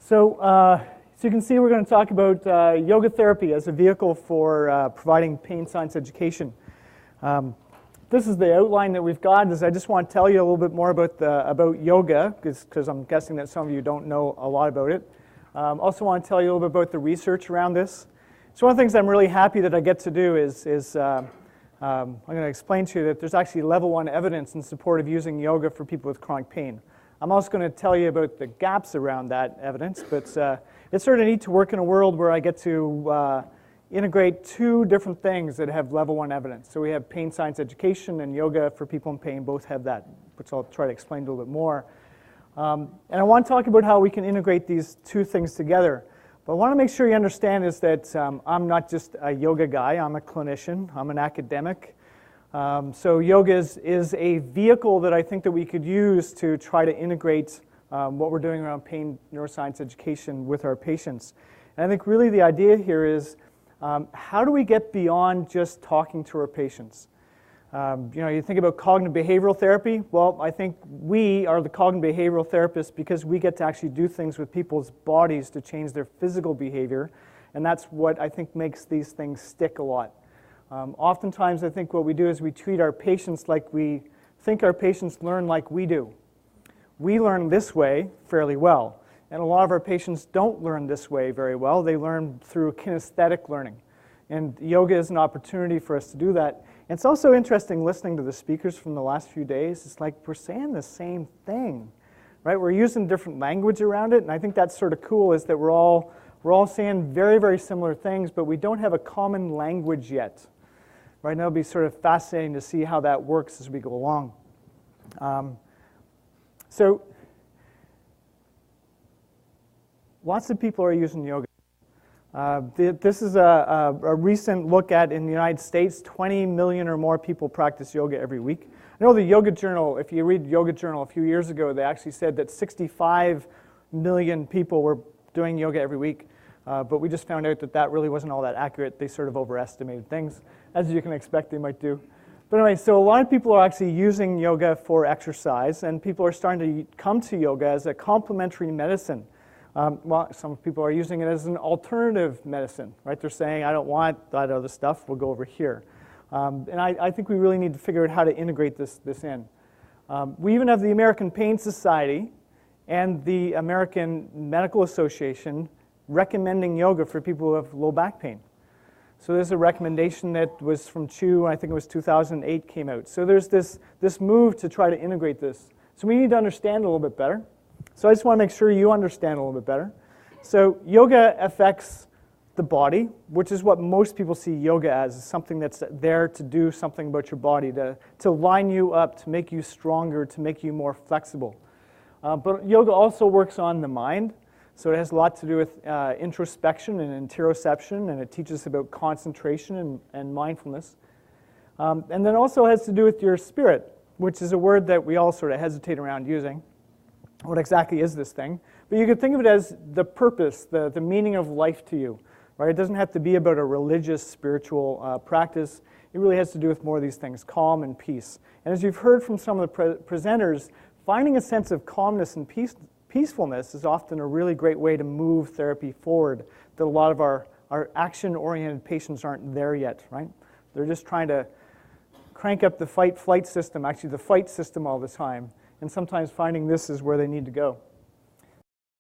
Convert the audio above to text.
So you can see we're going to talk about yoga therapy as a vehicle for providing pain science education. This is the outline that we've got. I just want to tell you a little bit more about yoga, because I'm guessing that some of you don't know a lot about it. Also want to tell you a little bit about the research around this. So one of the things I'm really happy that I get to do is I'm going to explain to you that there's actually level 1 evidence in support of using yoga for people with chronic pain. I'm also going to tell you about the gaps around that evidence, but it's sort of neat to work in a world where I get to integrate two different things that have level 1 evidence. So we have pain science education and yoga for people in pain both have that, which I'll try to explain a little bit more. And I want to talk about how we can integrate these two things together. But I want to make sure you understand is that I'm not just a yoga guy, I'm a clinician, I'm an academic. So yoga is a vehicle that I think that we could use to try to integrate what we're doing around pain neuroscience education with our patients. And I think really the idea here is how do we get beyond just talking to our patients? You think about cognitive behavioral therapy. Well, I think we are the cognitive behavioral therapists because we get to actually do things with people's bodies to change their physical behavior. And that's what I think makes these things stick a lot. Oftentimes, I think what we do is we treat our patients like we think our patients learn like we do. We learn this way fairly well, and a lot of our patients don't learn this way very well. They learn through kinesthetic learning, and yoga is an opportunity for us to do that. And it's also interesting listening to the speakers from the last few days. It's like we're saying the same thing, right? We're using different language around it, and I think that's sort of cool is that we're all saying very, very similar things, but we don't have a common language yet. Right, and it'll be sort of fascinating to see how that works as we go along. So lots of people are using yoga. This is a recent look at in the United States, 20 million or more people practice yoga every week. I know the Yoga Journal, if you read Yoga Journal a few years ago, they actually said that 65 million people were doing yoga every week. But we just found out that that really wasn't all that accurate. They sort of overestimated things, as you can expect they might do. But anyway, so a lot of people are actually using yoga for exercise, and people are starting to come to yoga as a complementary medicine. Well, some people are using it as an alternative medicine, right? They're saying, I don't want that other stuff, we'll go over here. And I think we really need to figure out how to integrate this in. We even have the American Pain Society and the American Medical Association recommending yoga for people who have low back pain. So there's a recommendation that was from Chu, I think it was 2008 came out. So there's this move to try to integrate this. So we need to understand a little bit better. So I just want to make sure you understand a little bit better. So yoga affects the body, which is what most people see yoga as, is something that's there to do something about your body, to line you up, to make you stronger, to make you more flexible. But yoga also works on the mind. So it has a lot to do with introspection and interoception, and it teaches about concentration and mindfulness. And then also has to do with your spirit, which is a word that we all sort of hesitate around using. What exactly is this thing? But you could think of it as the purpose, the meaning of life to you. Right? It doesn't have to be about a religious, spiritual practice. It really has to do with more of these things, calm and peace. And as you've heard from some of the presenters, finding a sense of calmness and peacefulness is often a really great way to move therapy forward, that a lot of our action-oriented patients aren't there yet, right? They're just trying to crank up the fight-flight system, actually the fight system all the time, and sometimes finding this is where they need to go.